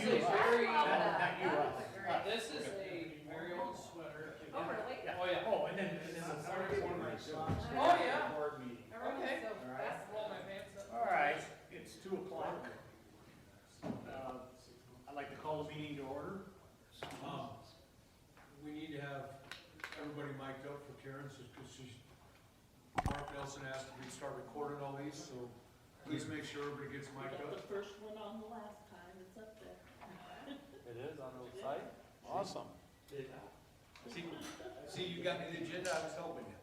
is a very, Not you, us. this is a very old sweater. Oh, really? Oh, yeah. Oh, and then the third one right there. Oh, yeah. Board meeting. Everyone's Okay. so All right. fast. Roll my pants up. All right, it's 2 o'clock. I'd like to call the meeting to order. We need to have everybody mic'd up for Karen, because Mark Nelson asked if we'd start recording all these, so please make sure everybody gets mic'd Got up. the first one on the last time, it's up there. It is on the site? Awesome. See, you got the agenda, I was helping you.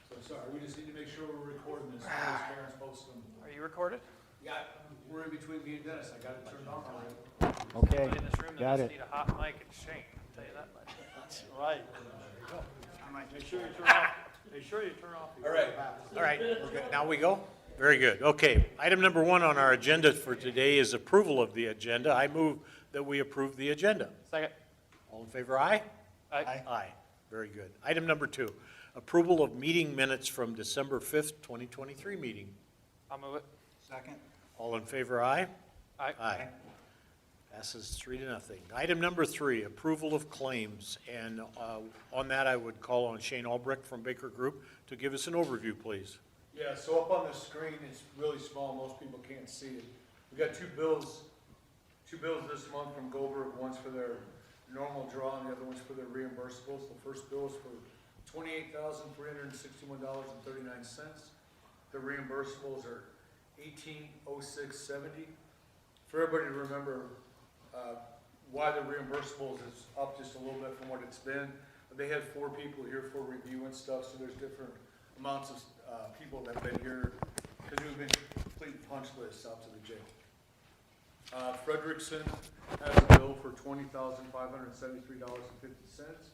So sorry, we just need to make sure we're recording this, because Karen's posting. Are you recorded? Yeah, we're in between me and Dennis, I got it turned on already. Okay, In this room, got they it. just need a hot mic and Shane, I'll tell you that much. Right. Make sure you turn off, make sure you turn off. All right. All right, we're good. Now we go? Very good. Okay, item number 1 on our agenda for today is approval of the agenda. I move that we approve the agenda. Second. All in favor, aye? Aye. Aye. Very good. Item number 2, approval of meeting minutes from December 5th, 2023 meeting. I'll move it. Second. All in favor, aye? Aye. Aye. Passes 3-0. Item number 3, approval of claims. And on that, I would call on Shane Albrecht from Baker Group to give us an overview, please. Yeah, so up on the screen, it's really small, most people can't see it. We got two bills this month from Goldberg, one's for their normal draw and the other one's for their reimbursables. The first bill is for $28,361.39. The reimbursables are $18,0670. For everybody to remember, why the reimbursables is up just a little bit from what it's been. They had 4 people here for review and stuff, so there's different amounts of people that have been here, because we've been complete punch lists out to the jail. Frederickson has a bill for $20,573.50,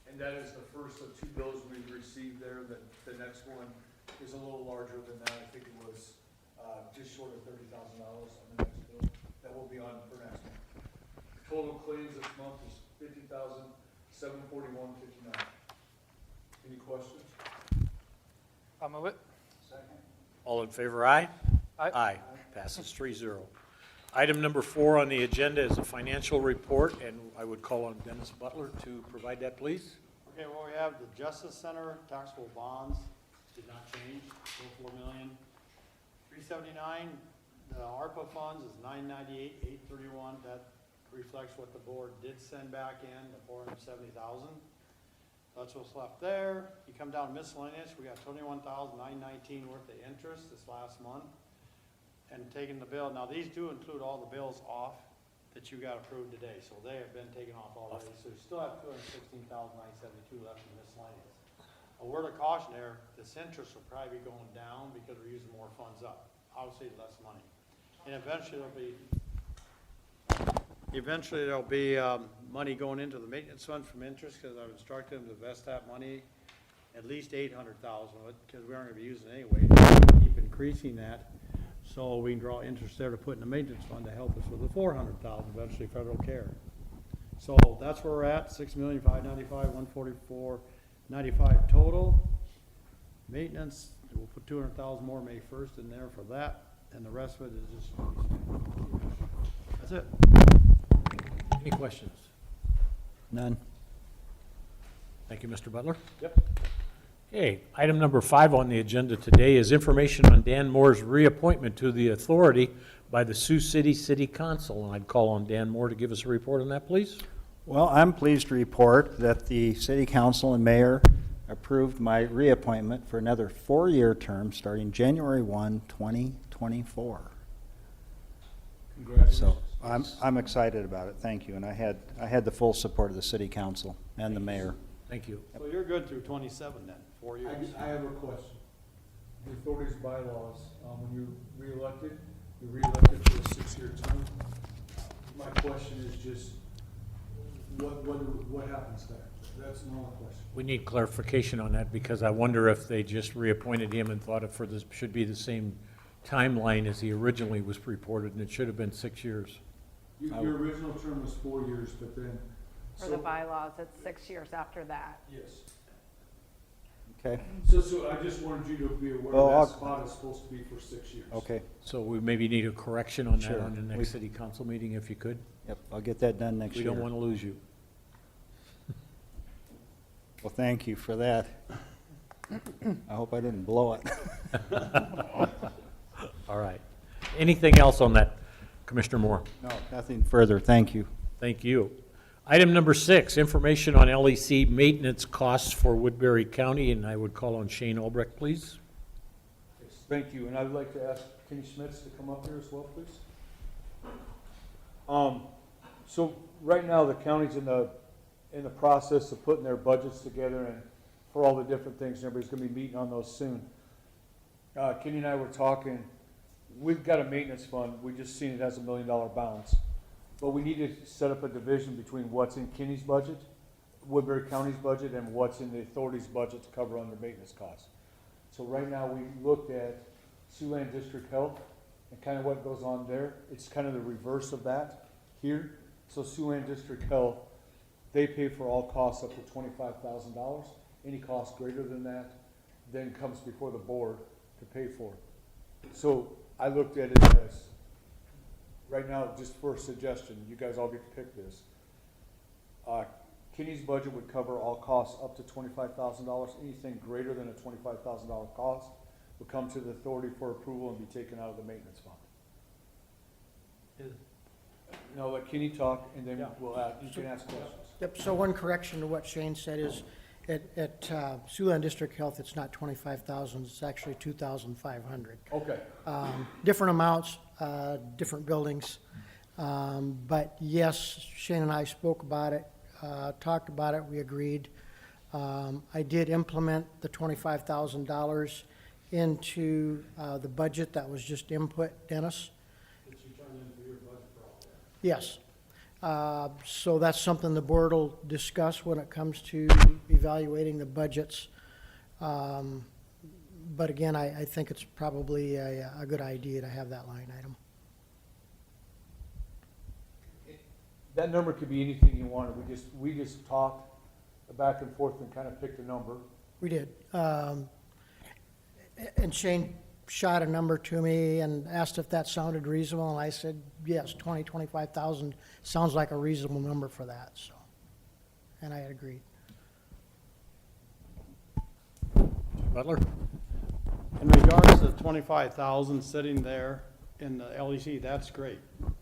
and that is the first of 2 bills we've received there. The next one is a little larger than that. I think it was just short of $30,000 on the next bill that will be on for next month. Total claims this month is $50,741.59. Any questions? I'll move it. Second. All in favor, aye? Aye. Aye. Passes 3-0. Item number 4 on the agenda is a financial report, and I would call on Dennis Butler to provide that, please. Okay, well, we have the Justice Center taxable bonds, did not change, still $4,379,000. The ARPA funds is $998,831. That reflects what the board did send back in, the $470,000. That's what's left there. You come down to miscellaneous, we got $21,919 worth of interest this last month. And taking the bill, now these do include all the bills off that you got approved today, so they have been taken off already. So you still have $216,972 left in miscellaneous. A word of caution there, this interest will probably be going down because we're using more funds up. Obviously less money. And eventually there'll be money going into the maintenance fund from interest, because I've instructed them to invest that money, at least $800,000, because we aren't gonna be using it anyway. Keep increasing that, so we can draw interest there to put in the maintenance fund to help us with the $400,000, eventually federal care. So that's where we're at, $6,595,144.95 total. Maintenance, we'll put $200,000 more May 1st in there for that, and the rest of it is just, that's it. Any questions? None. Thank you, Mr. Butler. Yep. Okay, item number 5 on the agenda today is information on Dan Moore's reappointment to the authority by the Sioux City City Council, and I'd call on Dan Moore to give us a report on that, please. Well, I'm pleased to report that the City Council and Mayor approved my reappointment for another 4-year term starting January 1, 2024. Congratulations. So I'm excited about it, thank you. And I had the full support of the City Council and the Mayor. Thank you. So you're good through 27 then, 4 years? I have a question. The authority's bylaws, when you're reelected for a 6-year term. My question is just, what happens there? That's my only question. We need clarification on that, because I wonder if they just reappointed him and thought it for this should be the same timeline as he originally was reported, and it should have been 6 years. Your original term was 4 years, but then. For the bylaws, it's 6 years after that. Yes. Okay, So I just wanted you to be aware Well, I'll- that spot is supposed to be for 6 years. okay. So we maybe need a correction on that Sure. on the We- next city council meeting, if you could. Yep, I'll get that done next We year. don't want to lose you. Well, thank you for that. I hope I didn't blow it. All right. Anything else on that, Commissioner Moore? No, nothing further, thank you. Thank you. Item number 6, information on LEC maintenance costs for Woodbury County, and I would call on Shane Albrecht, please. Yes, thank you, and I'd like to ask Kenny Schmitz to come up here as well, please. So right now, the county's in the process of putting their budgets together and for all the different things, and everybody's gonna be meeting on those soon. Kenny and I were talking, we've got a maintenance fund, we just seen it has $1 million balance. But we need to set up a division between what's in Kenny's budget, Woodbury County's budget, and what's in the authority's budget to cover under maintenance costs. So right now, we looked at Siouxland District Health and kind of what goes on there. It's kind of the reverse of that here. So Siouxland District Health, they pay for all costs up to $25,000. Any cost greater than that then comes before the board to pay for. So I looked at it as, right now, just for a suggestion, you guys all get to pick this. Kenny's budget would cover all costs up to $25,000. Anything greater than a $25,000 cost would come to the authority for approval and be taken out of the maintenance fund. Now let Kenny talk, and then you can ask questions. Yep, so one correction to what Shane said is, at Siouxland District Health, it's not 25,000, it's actually 2,500. Okay. Different amounts, different buildings. But yes, Shane and I spoke about it, talked about it, we agreed. I did implement the $25,000 into the budget that was just input, Dennis. That you turned into your budget for all that. Yes. So that's something the board will discuss when it comes to evaluating the budgets. But again, I think it's probably a good idea to have that line item. That number could be anything you wanted. We just talked back and forth and kind of picked a number. We did. And Shane shot a number to me and asked if that sounded reasonable, and I said, yes, 25,000 sounds like a reasonable number for that, so. And I had agreed. Butler? In regards to the 25,000 sitting there in the LEC, that's great,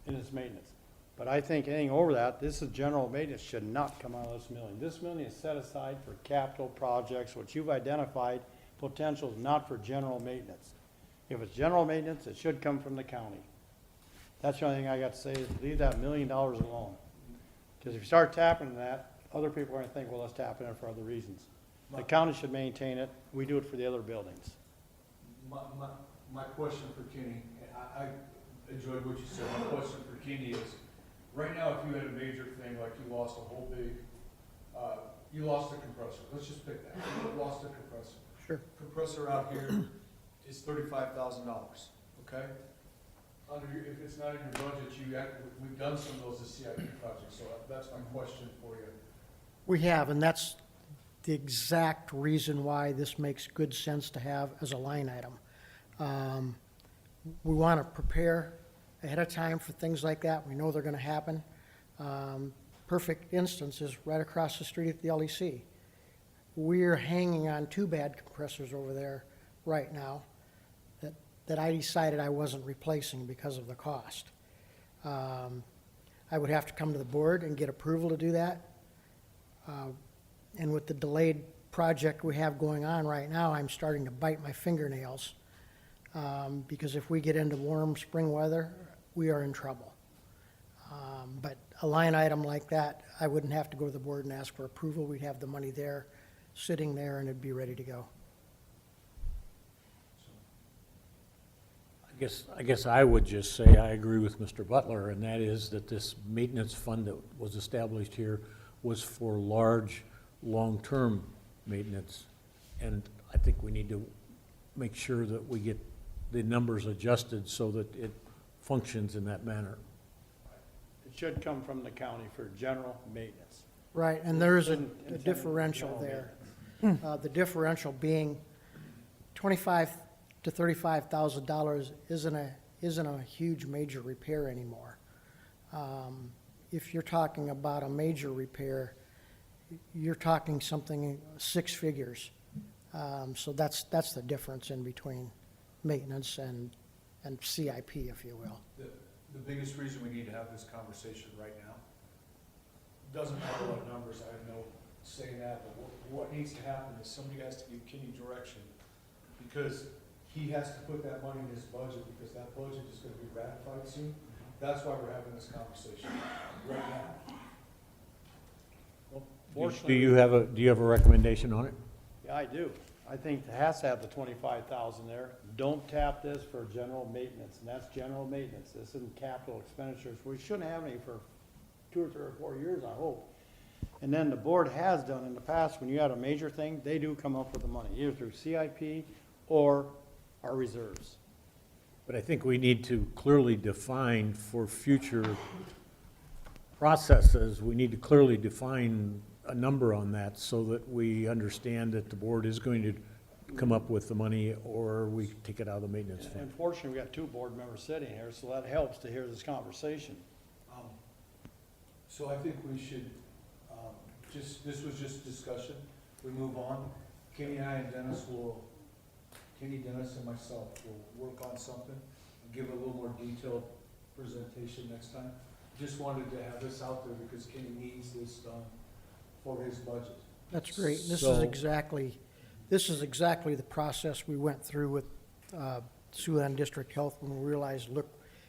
in its maintenance. But I think anything over that, this is general maintenance, should not come out of this million. This million is set aside for capital projects, which you've identified, potential is not for general maintenance. If it's general maintenance, it should come from the county. That's the only thing I got to say, is leave that $1 million alone. Because if you start tapping that, other people are going to think, well, let's tap in it for other reasons. The county should maintain it, we do it for the other buildings. My question for Kenny, and I enjoyed what you said, my question for Kenny is, right now, if you had a major thing, like you lost a whole big, you lost a compressor, let's just pick that, you lost a compressor. Sure. Compressor out here is $35,000, okay? If it's not in your budget, we've done some of those as CIP projects, so that's my question for you. We have, and that's the exact reason why this makes good sense to have as a line item. We want to prepare ahead of time for things like that. We know they're going to happen. Perfect instance is right across the street at the LEC. We're hanging on 2 bad compressors over there right now that I decided I wasn't replacing because of the cost. I would have to come to the board and get approval to do that. And with the delayed project we have going on right now, I'm starting to bite my fingernails. Because if we get into warm spring weather, we are in trouble. But a line item like that, I wouldn't have to go to the board and ask for approval. We'd have the money there, sitting there, and it'd be ready to go. I guess I would just say I agree with Mr. Butler, and that is that this maintenance fund that was established here was for large, long-term maintenance. And I think we need to make sure that we get the numbers adjusted so that it functions in that manner. It should come from the county for general maintenance. Right, and there is a Intended for differential general there. The differential being $25,000 to $35,000 isn't a huge major repair anymore. If you're talking about a major repair, you're talking something six figures. So that's the difference in between maintenance and CIP, if you will. The biggest reason we need to have this conversation right now, doesn't have a lot of numbers, I have no say in that, but what needs to happen is somebody has to give Kenny direction, because he has to put that money in his budget, because that budget is gonna be ratified soon. That's why we're having this conversation right now. Do you have a recommendation on it? Yeah, I do. I think it has to have the 25,000 there. Don't tap this for general maintenance, and that's general maintenance. This isn't capital expenditures. We shouldn't have any for 2 or 3 or 4 years, I hope. And then the board has done in the past, when you had a major thing, they do come up with the money, either through CIP or our reserves. But I think we need to clearly define for future processes, we need to clearly define a number on that so that we understand that the board is going to come up with the money or we take it out of the maintenance fund. Unfortunately, we got 2 board members sitting here, so that helps to hear this conversation. So I think we should, this was just discussion, we move on. Kenny and I and Dennis Dennis and myself will work on something and give a little more detailed presentation next time. Just wanted to have this out there because Kenny needs this done for his budget. That's great. This So- is exactly the process we went through with Siouxland District Health when we realized, look,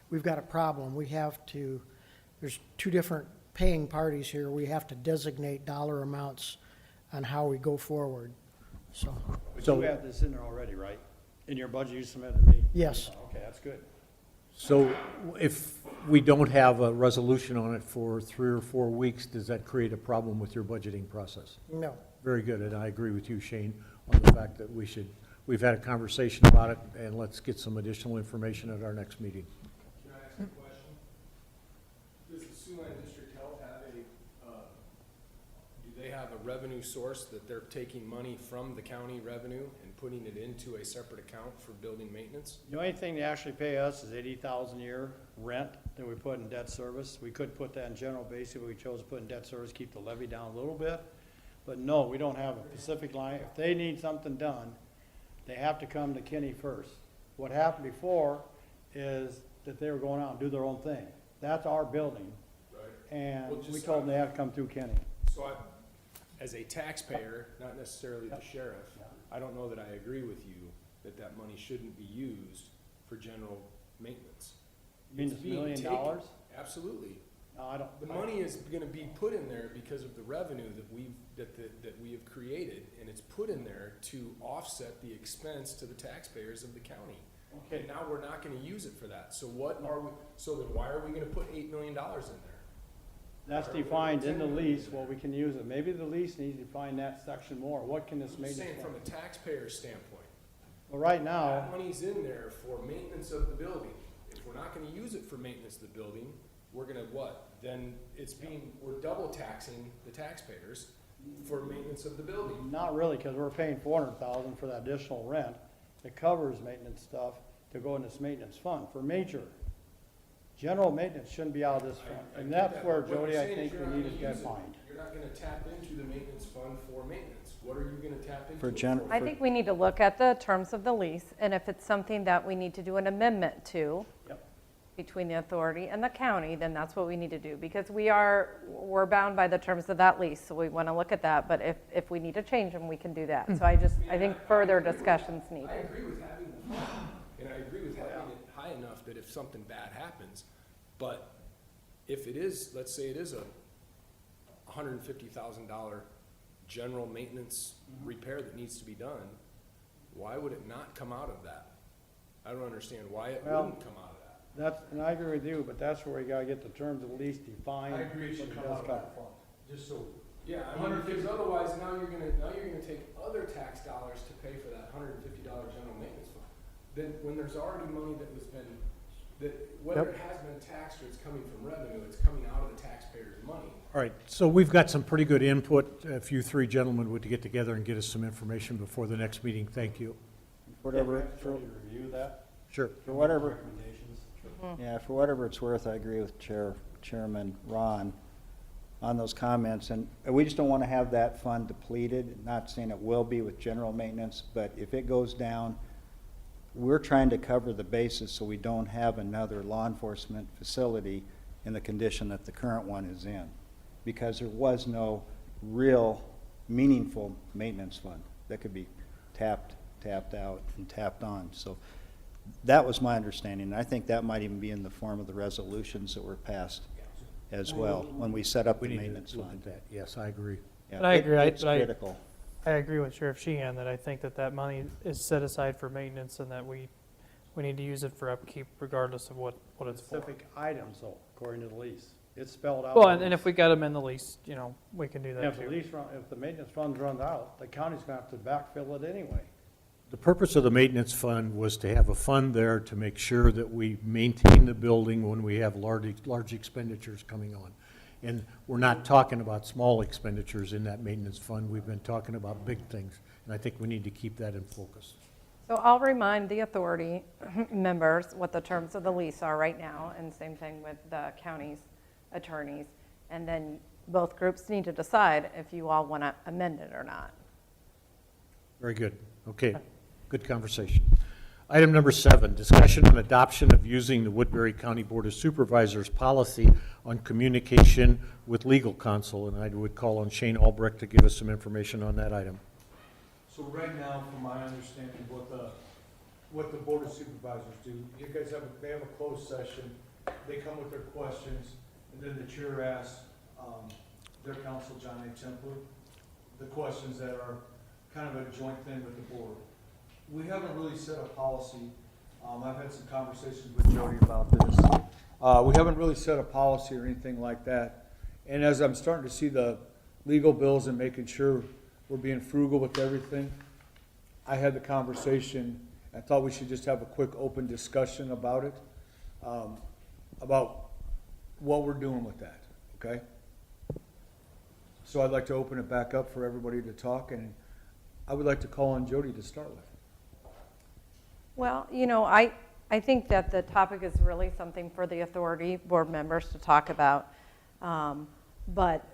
we've got a problem. There's 2 different paying parties here. We have to designate dollar amounts on how we go forward. So, But So- you have this in there already, right? In your budget you submitted to me? yes, Okay, that's good. So if we don't have a resolution on it for 3 or 4 weeks, does that create a problem with your budgeting process? no. Very good, and I agree with you, Shane, on the fact that we've had a conversation about it, and let's get some additional information at our next meeting. Can I ask a question? Does the Siouxland District Health have do they have a revenue source that they're taking money from the county revenue and putting it into a separate account for building maintenance? The only thing they actually pay us is 80,000 a year rent that we put in debt service. We could put that in general basic, but we chose to put in debt service, keep the levy down a little bit. But no, we don't have a specific line. If they need something done, they have to come to Kenny first. What happened before is that they were going out and do their own thing. That's our building, Right. and Well, we just- told them they have to come through Kenny. So as a taxpayer, not necessarily the sheriff, I don't know that I agree with you that that money shouldn't be used for general maintenance. You mean It's it's $1 being million? taken. Absolutely. No, I don't. The money is gonna be put in there because of the revenue that we have created, and it's put in there to offset the expense to the taxpayers of the county. Okay, And now we're not gonna use it for that, so so then why are we gonna put $8 million in there? that's defined in the lease, what we can use it. Maybe the lease needs to define that section more. What can this I'm just maintenance? saying from a taxpayer standpoint, Well, right that now, money's in there for maintenance of the building. If we're not gonna use it for maintenance of the building, we're gonna what? Then we're double taxing the taxpayers for maintenance of the building. not really, because we're paying 400,000 for that additional rent. It covers maintenance stuff to go in this maintenance fund for major. General maintenance shouldn't be out of this fund, I and get that's that, where but what Jody, you're I saying is think you're we not need to gonna get use it. fined. You're not gonna tap into the maintenance fund for maintenance. What are you gonna tap into? For it gen- for? I think we need to look at the terms of the lease, and if it's something that we need to do an amendment to Yep. between the authority and the county, then that's what we need to do, because we're bound by the terms of that lease, so we want to look at that, but if we need to change them, we can do that. So I think further discussion's I needed. agree with having the fund, and I agree with having it high enough that if something bad happens, but if it is, let's say it is a $150,000 general maintenance repair that needs to be done, why would it not come out of that? I don't understand why it Well- wouldn't come out of that. And I agree with you, but that's where we gotta get the terms of the lease defined. I agree it should what come does out of that fund, just so. Yeah, I mean, because otherwise now you're gonna take other tax dollars to pay for that $150 general maintenance fund. Then, when there's already money that whether it has been taxed or it's coming from revenue, it's coming out of the taxpayers' money. All right, so we've got some pretty good input. If you three gentlemen would get together and get us some information before the next meeting, thank you. Whatever, Yeah, for, ready to review that, Sure. for whatever, recommendations. yeah, for whatever it's worth, I agree with Chairman Ron on those comments. And we just don't want to have that fund depleted, not saying it will be with general maintenance, but if it goes down, we're trying to cover the bases so we don't have another law enforcement facility in the condition that the current one is in. Because there was no real meaningful maintenance fund that could be tapped out and tapped on. So that was my understanding. And I think that might even be in the form of the resolutions that were passed as well, when we set up We the need maintenance to look fund. at that. Yes, I agree. Yeah, But I agree. It's critical. I agree with Sheriff Sheehan that I think that money is set aside for maintenance and that we need to use it for upkeep regardless of what it's for. Specific items though, according to the lease. It's spelled out. Well, in the and if lease. we got them in the lease, we can do And that if the too. lease if the maintenance fund runs out, the county's gonna have to backfill it anyway. The purpose of the maintenance fund was to have a fund there to make sure that we maintain the building when we have large expenditures coming on. And we're not talking about small expenditures in that maintenance fund. We've been talking about big things, and I think we need to keep that in focus. So I'll remind the authority members what the terms of the lease are right now, and same thing with the county's attorneys. And then both groups need to decide if you all want to amend it or not. Very good. Okay, good conversation. Item number 7, discussion on adoption of using the Woodbury County Board of Supervisors policy on communication with legal counsel, and I would call on Shane Albrecht to give us some information on that item. So right now, from my understanding, what the Board of Supervisors do, you guys they have a closed session, they come with their questions, and then the chair asks, their counsel, John A. Templer, the questions that are kind of a joint thing with the board. We haven't really set a policy. I've had some conversations with Jody about this. We haven't really set a policy or anything like that. And as I'm starting to see the legal bills and making sure we're being frugal with everything, I had the conversation. I thought we should just have a quick open discussion about it, about what we're doing with that, okay? So I'd like to open it back up for everybody to talk, and I would like to call on Jody to start with. Well, I think that the topic is really something for the authority board members to talk about. But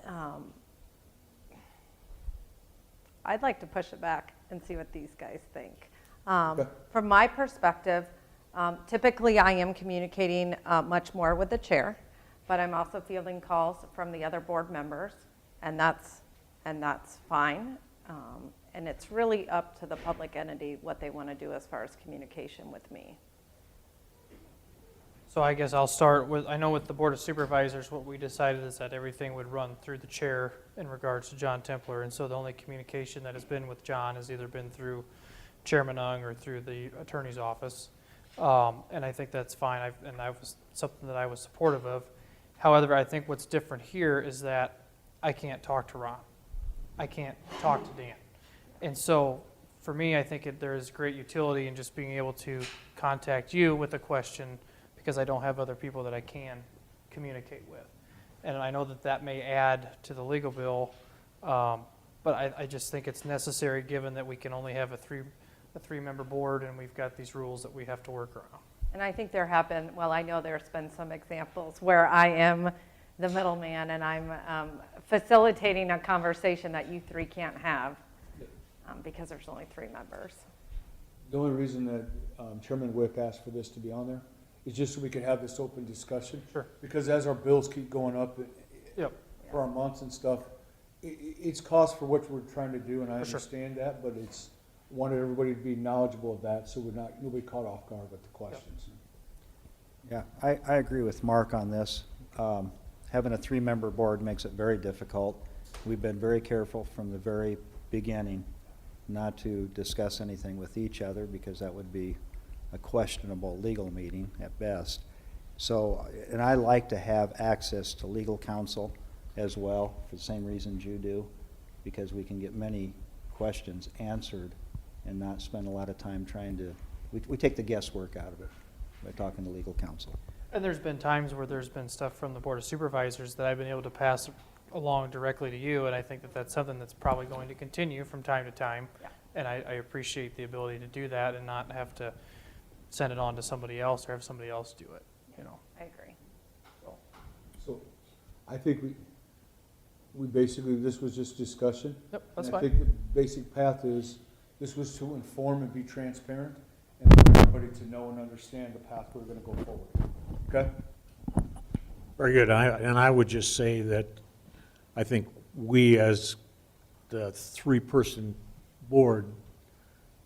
I'd like to push it back and see what these guys think. From my perspective, typically I am communicating much more with the chair, but I'm also fielding calls from the other board members, and that's fine. And it's really up to the public entity what they want to do as far as communication with me. So I guess I'll start with, I know with the Board of Supervisors, what we decided is that everything would run through the chair in regards to John Templer. And so the only communication that has been with John has either been through Chairman Ung or through the attorney's office. And I think that's fine. And that was something that I was supportive of. However, I think what's different here is that I can't talk to Ron. I can't talk to Dan. And so for me, I think there is great utility in just being able to contact you with a question because I don't have other people that I can communicate with. And I know that may add to the legal bill, but I just think it's necessary given that we can only have a three-member board and we've got these rules that we have to work around. And I think I know there's been some examples where I am the middleman and I'm facilitating a conversation that you three can't have because there's only 3 members. The only reason that Chairman Wick asked for this to be on there is just so we could have this open discussion. Sure. Because as our bills keep going up Yep. for our months and stuff, it's cost for what we're trying to do, and I For sure. understand that, but it's wanted everybody to be knowledgeable of that, so nobody caught off guard with the questions. Yeah, I agree with Mark on this. Having a 3-member board makes it very difficult. We've been very careful from the very beginning not to discuss anything with each other because that would be a questionable legal meeting at best. So, and I like to have access to legal counsel as well for the same reasons you do, because we can get many questions answered and not spend a lot of time trying to, we take the guesswork out of it. by talking to legal counsel. And there's been times where there's been stuff from the Board of Supervisors that I've been able to pass along directly to you, and I think that that's something that's probably going to continue from time to time. Yeah. And I appreciate the ability to do that and not have to send it on to somebody else or have somebody else do it, you know. I agree. So I think we basically, this was just discussion. Yep, that's And I fine. think the basic path is, this was to inform and be transparent and for everybody to know and understand the path we're gonna go forward. Okay? Very good. And I would just say that I think we, as the three-person board,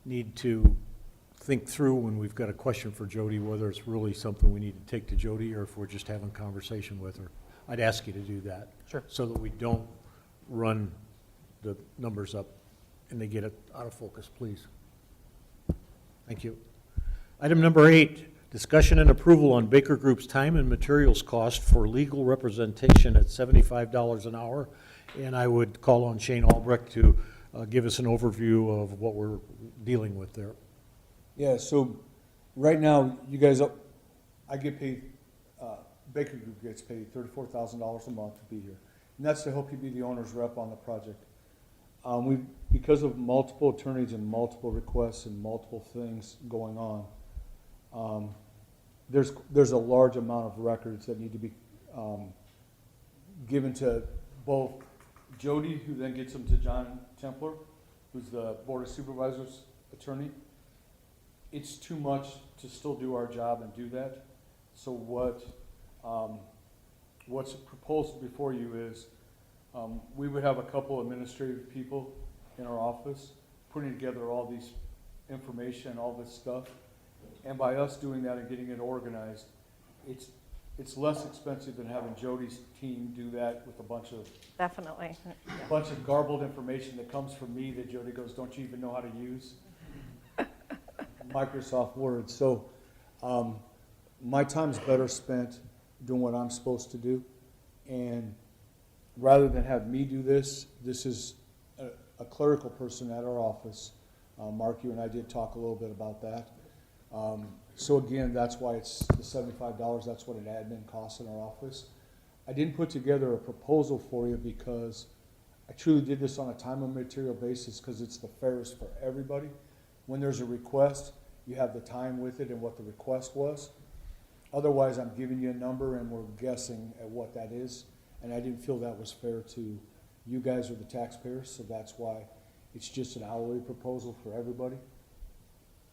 need to think through when we've got a question for Jody, whether it's really something we need to take to Jody or if we're just having a conversation with her. I'd ask you to do that. Sure. So that we don't run the numbers up and they get it out of focus, please. Thank you. Item number 8, discussion and approval on Baker Group's time and materials cost for legal representation at $75 an hour. And I would call on Shane Albrecht to give us an overview of what we're dealing with there. Yeah, so right now, you guys, I get paid, Baker Group gets paid $34,000 a month to be here. And that's to help you be the owner's rep on the project. Because of multiple attorneys and multiple requests and multiple things going on, there's a large amount of records that need to be given to both Jody, who then gets them to John Templer, who's the Board of Supervisors attorney. It's too much to still do our job and do that. So what's proposed before you is, we would have a couple administrative people in our office putting together all these information, all this stuff. And by us doing that and getting it organized, it's less expensive than having Jody's team do that with a bunch of Definitely. garbled information that comes from me that Jody goes, don't you even know how to use Microsoft Word? So my time's better spent doing what I'm supposed to do. And rather than have me do this, this is a clerical person at our office. Mark, you and I did talk a little bit about that. So again, that's why it's the $75. That's what an admin costs in our office. I didn't put together a proposal for you because I truly did this on a time and material basis because it's the fairest for everybody. When there's a request, you have the time with it and what the request was. Otherwise, I'm giving you a number and we're guessing at what that is. And I didn't feel that was fair to you guys or the taxpayers, so that's why it's just an hourly proposal for everybody.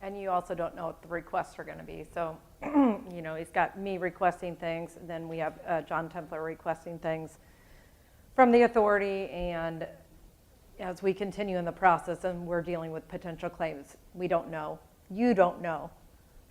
And you also don't know what the requests are going to be. So, you know, he's got me requesting things, and then we have John Templer requesting things from the authority. And as we continue in the process and we're dealing with potential claims, we don't know. You don't know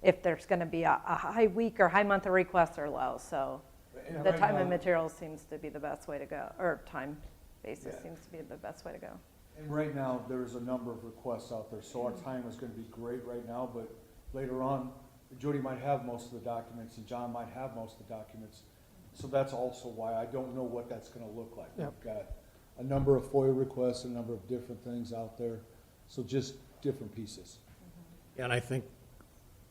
if there's going to be a high week or high month of requests or low. So And the right time now- and materials seems to be the best way to go, or time basis seems to be the best way to go. And right now, there's a number of requests out there, so our time is gonna be great right now, but later on, Jody might have most of the documents and John might have most of the documents. So that's also why I don't know what that's gonna look like. Yep. We've got a number of FOIA requests, a number of different things out there, so just different pieces. And I think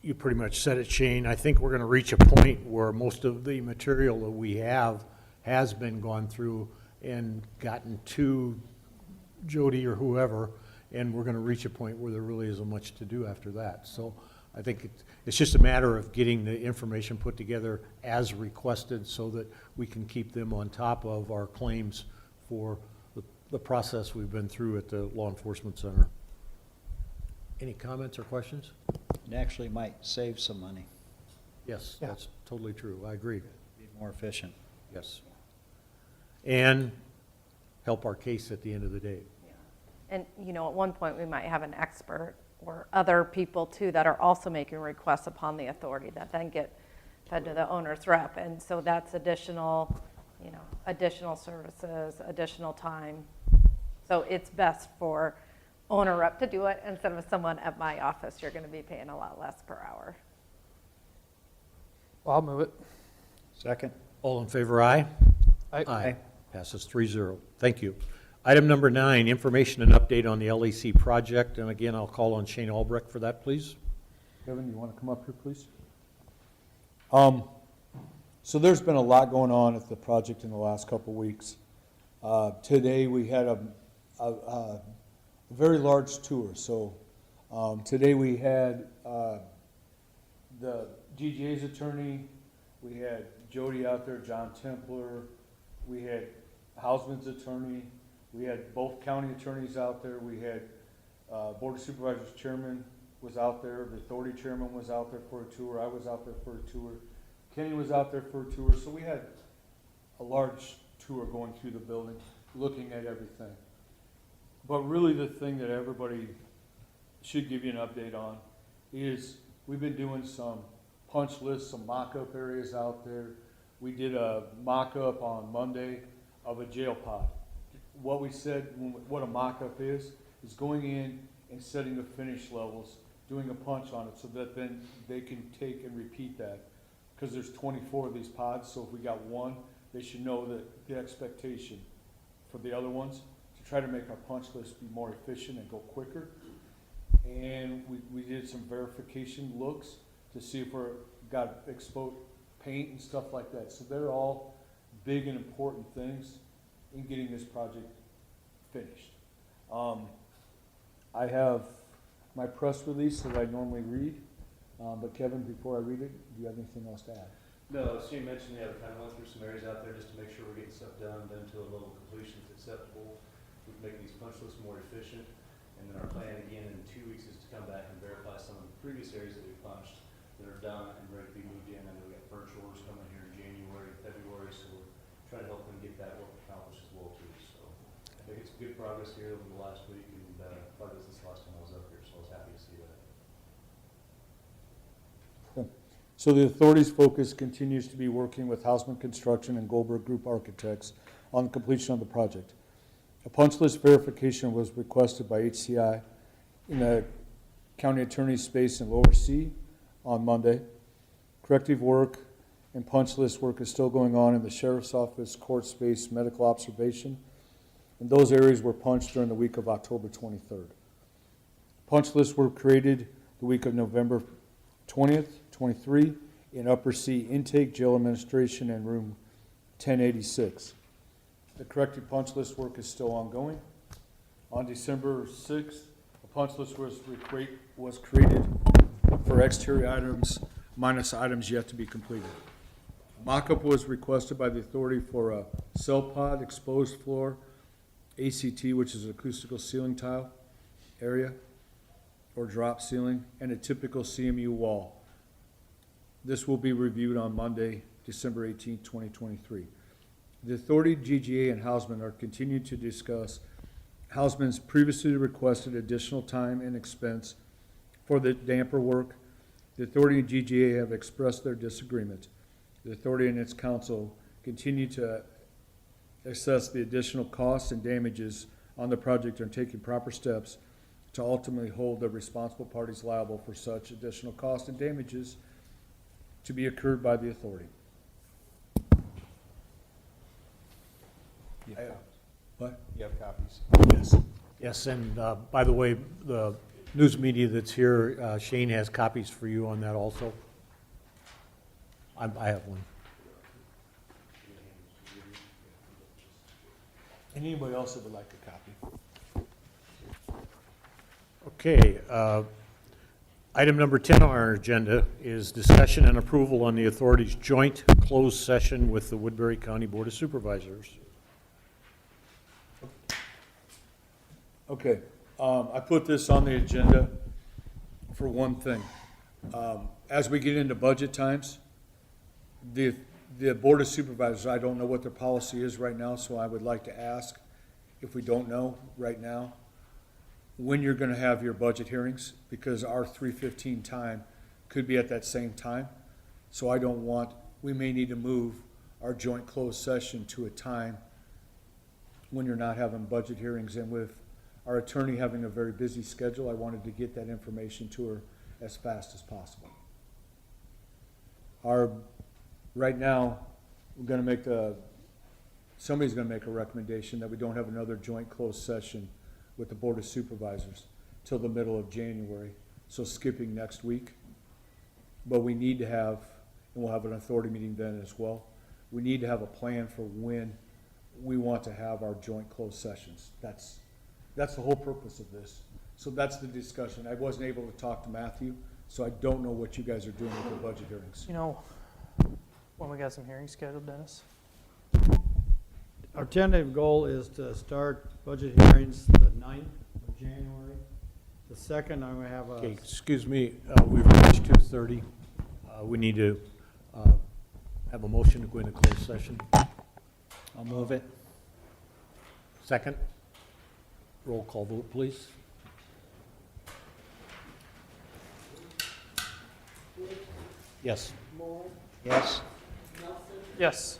you pretty much said it, Shane. I think we're going to reach a point where most of the material that we have has been gone through and gotten to Jody or whoever, and we're going to reach a point where there really isn't much to do after that. So I think it's just a matter of getting the information put together as requested so that we can keep them on top of our claims for the process we've been through at the Law Enforcement Center. Any comments or questions? It actually might save some money, Yes, Yeah. that's totally true. I agree. be more efficient. Yes. And help our case at the end of the day. And, you know, at one point, we might have an expert or other people too that are also making requests upon the authority that then get fed to the owner's rep. And so that's additional, you know, additional services, additional time. So it's best for owner rep to do it instead of someone at my office. You're going to be paying a lot less per hour. Well, I'll move it. Second? All in favor, aye? Aye. Passes 3-0. Thank you. Item number 9, information and update on the LEC project. And again, I'll call on Shane Albrecht for that, please. Kevin, you wanna come up here, please? So there's been a lot going on at the project in the last couple weeks. Today we had a very large tour. So today we had the DGA's attorney, we had Jody out there, John Templer, we had Hausman's attorney, we had both county attorneys out there, we had Board of Supervisors chairman was out there, the authority chairman was out there for a tour, I was out there for a tour, Kenny was out there for a tour, so we had a large tour going through the building, looking at everything. But really the thing that everybody should give you an update on is we've been doing some punch lists, some mock-up areas out there. We did a mock-up on Monday of a jail pod. What we said, what a mock-up is going in and setting the finish levels, doing a punch on it so that then they can take and repeat that. Because there's 24 of these pods, so if we got one, they should know that the expectation for the other ones to try to make our punch list be more efficient and go quicker. And we did some verification looks to see if we're got exposed paint and stuff like that. So they're all big and important things in getting this project finished. I have my press release that I normally read, but Kevin, before I read it, do you have anything else to add? No, so you mentioned, yeah, we kind of went through some areas out there just to make sure we're getting stuff done to a level of completion that's acceptable. We can make these punch lists more efficient. And then our plan again in 2 weeks is to come back and verify some of the previous areas that we punched that are done and ready to be moved in. I know we got furniture orders coming here in January, February, so we're trying to help them get that work accomplished as well too. So I think it's good progress here over the last week and probably since the last time I was up here, so I was happy to see that. So the authority's focus continues to be working with Hausman Construction and Goldberg Group Architects on the completion of the project. A punch list verification was requested by HCI in the county attorney's space in Lower C on Monday. Corrective work and punch list work is still going on in the sheriff's office, court space, medical observation, and those areas were punched during the week of October 23rd. Punch lists were created the week of November 20th, 23 in Upper C Intake, Jail Administration, and Room 1086. The corrective punch list work is still ongoing. On December 6th, a punch list was created for exterior items minus items yet to be completed. A mock-up was requested by the authority for a cell pod, exposed floor, ACT, which is acoustical ceiling tile area, or drop ceiling, and a typical CMU wall. This will be reviewed on Monday, December 18th, 2023. The authority, GGA, and Hausman are continuing to discuss Hausman's previously requested additional time and expense for the damper work. The authority and GGA have expressed their disagreement. The authority and its counsel continue to assess the additional costs and damages on the project and taking proper steps to ultimately hold the responsible parties liable for such additional costs and damages to be incurred by the authority. What? You have copies? Yes. Yes, and by the way, the news media that's here, Shane has copies for you on that also. I have one. Anybody else that would like a copy? Okay, item number 10 on our agenda is discussion and approval on the authority's joint closed session with the Woodbury County Board of Supervisors. Okay, I put this on the agenda for one thing. As we get into budget times, the Board of Supervisors, I don't know what their policy is right now, so I would like to ask, if we don't know right now, when you're gonna have your budget hearings, because our 3:15 time could be at that same time. So I don't want, we may need to move our joint closed session to a time when you're not having budget hearings, and with our attorney having a very busy schedule, I wanted to get that information to her as fast as possible. Right now, we're gonna make somebody's gonna make a recommendation that we don't have another joint closed session with the Board of Supervisors till the middle of January, so skipping next week. But we need to have and we'll have an authority meeting then as well. We need to have a plan for when we want to have our joint closed sessions. That's the whole purpose of this. So that's the discussion. I wasn't able to talk to Matthew, so I don't know what you guys are doing with the budget hearings. You know, when we got some hearings scheduled, Dennis? Our tentative goal is to start budget hearings the 9th of January. The 2nd, I'm gonna have Okay, a, excuse me, we've reached 2:30. We need to have a motion to go into closed session. I'll move it. Second. Roll call vote, please. Yes. Moore, Yes? Nelson, Yes.